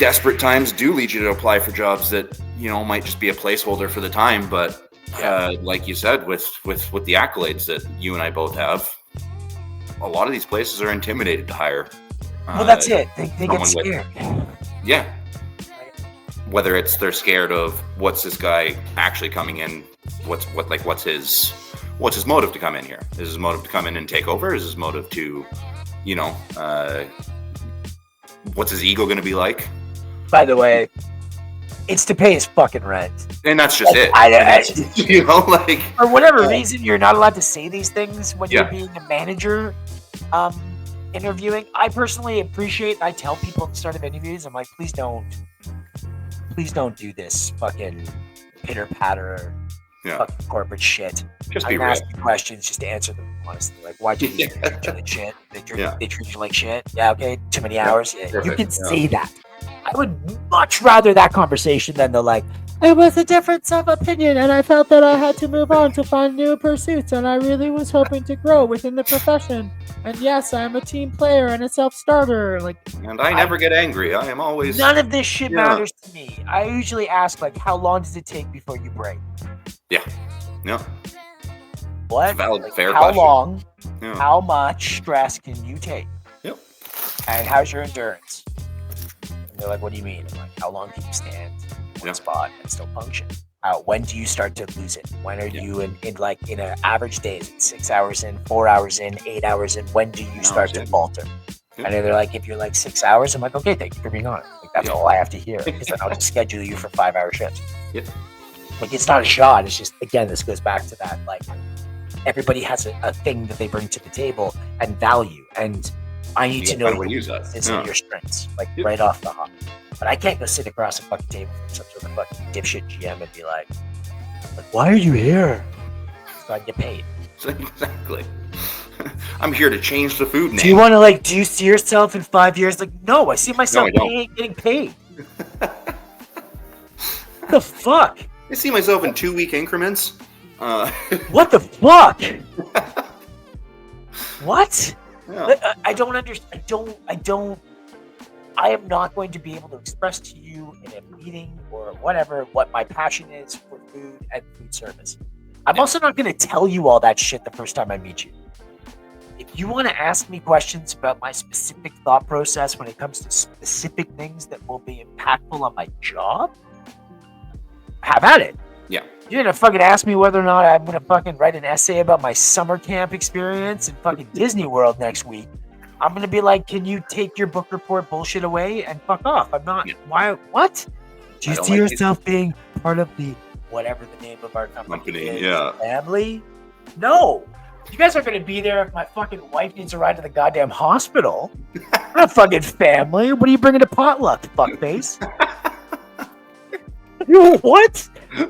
desperate times do lead you to apply for jobs that, might just be a placeholder for the time. But like you said, with the accolades that you and I both have, a lot of these places are intimidated to hire. Well, that's it. They get scared. Whether it's they're scared of what's this guy actually coming in, what's his motive to come in here? Is his motive to come in and take over? Is his motive to, what's his ego going to be like? By the way, it's to pay his fucking rent. And that's just it. For whatever reason, you're not allowed to say these things when you're being a manager interviewing. I personally appreciate, I tell people at the start of interviews, I'm like, please don't do this fucking pitter-patter fucking corporate shit. Just I'm be real. asking questions just to answer them honestly. Like, why'd you treat you like shit? They treat you like shit? Yeah, okay, too many hours? Yeah, you can say that. I would much rather that conversation than the like, it was a difference of opinion and I felt that I had to move on to find new pursuits and I really was hoping to grow within the profession. And yes, I'm a team player and a self-starter. And I never get angry. I am always... None of this shit matters to me. I usually ask, how long does it take before you break? Yeah. Yeah. What? Valid, fair how question. Long? Yeah. How much stress can you take? Yep. And how's your endurance? And they're like, what do you mean? I'm like, how long can you stand in one spot and still function? When do you start to lose it? When are you in an average day? Is it 6 hours in, 4 hours in, 8 hours in? When do you start to falter? And they're like, if you're 6 hours, I'm like, okay, thank you for being on it. That's all I have to hear. Because then I'll just schedule you for 5-hour shifts. Yep. It's not a shot. It's just, again, this goes back to that. Everybody has a thing that they bring to the table and value. And I need to know it's in your strengths, right off the hop. But I can't go sit across a fucking table from some sort of fucking dipshit GM and be like, why are you here? So I get paid. Exactly. I'm here to change the food name. Do you want to do you see yourself in 5 years? No, I see myself getting paid. What the fuck? I see myself in 2-week increments. What the fuck? What? Yeah. I don't understand. I am not going to be able to express to you in a meeting or whatever what my passion is for food and food service. I'm also not going to tell you all that shit the first time I meet you. If you want to ask me questions about my specific thought process when it comes to specific things that will be impactful on my job, have at it. Yeah. You're going to fucking ask me whether or not I'm going to fucking write an essay about my summer camp experience in fucking Disney World next week. I'm going to be like, can you take your book report bullshit away and fuck off? I'm not. Why? What? Do you see yourself being part of the, whatever the name of our company is, family? No. You guys are going to be there if my fucking wife needs a ride to the goddamn hospital. I'm not fucking family. What are you bringing to potluck, fuckface? What?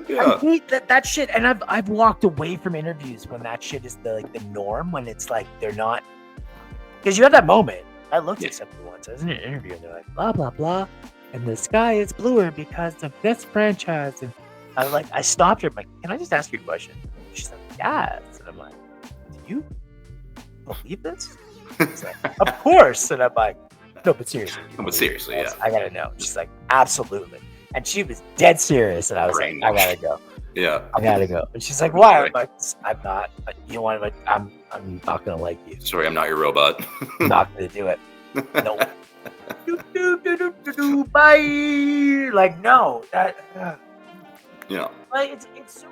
Yeah. I hate that shit. And I've walked away from interviews when that shit is the norm, when it's they're not. Because you have that moment. I looked at somebody once. I was in an interview and they're like, blah, blah, blah. And the sky is bluer because of this franchise. And I stopped her. I'm like, can I just ask you a question? She's like, yes. And I'm like, do you believe this? She's like, of course. And I'm like, no, but seriously. Yeah. I got to know. She's like, absolutely. And she was dead serious. And I was like, I got to go. Yeah. I gotta go. And she's like, why? I'm like, I'm not. You know what? I'm not gonna like you. Sorry, I'm not your robot. I'm not gonna do it. No. Bye. No. That. Yeah. It's so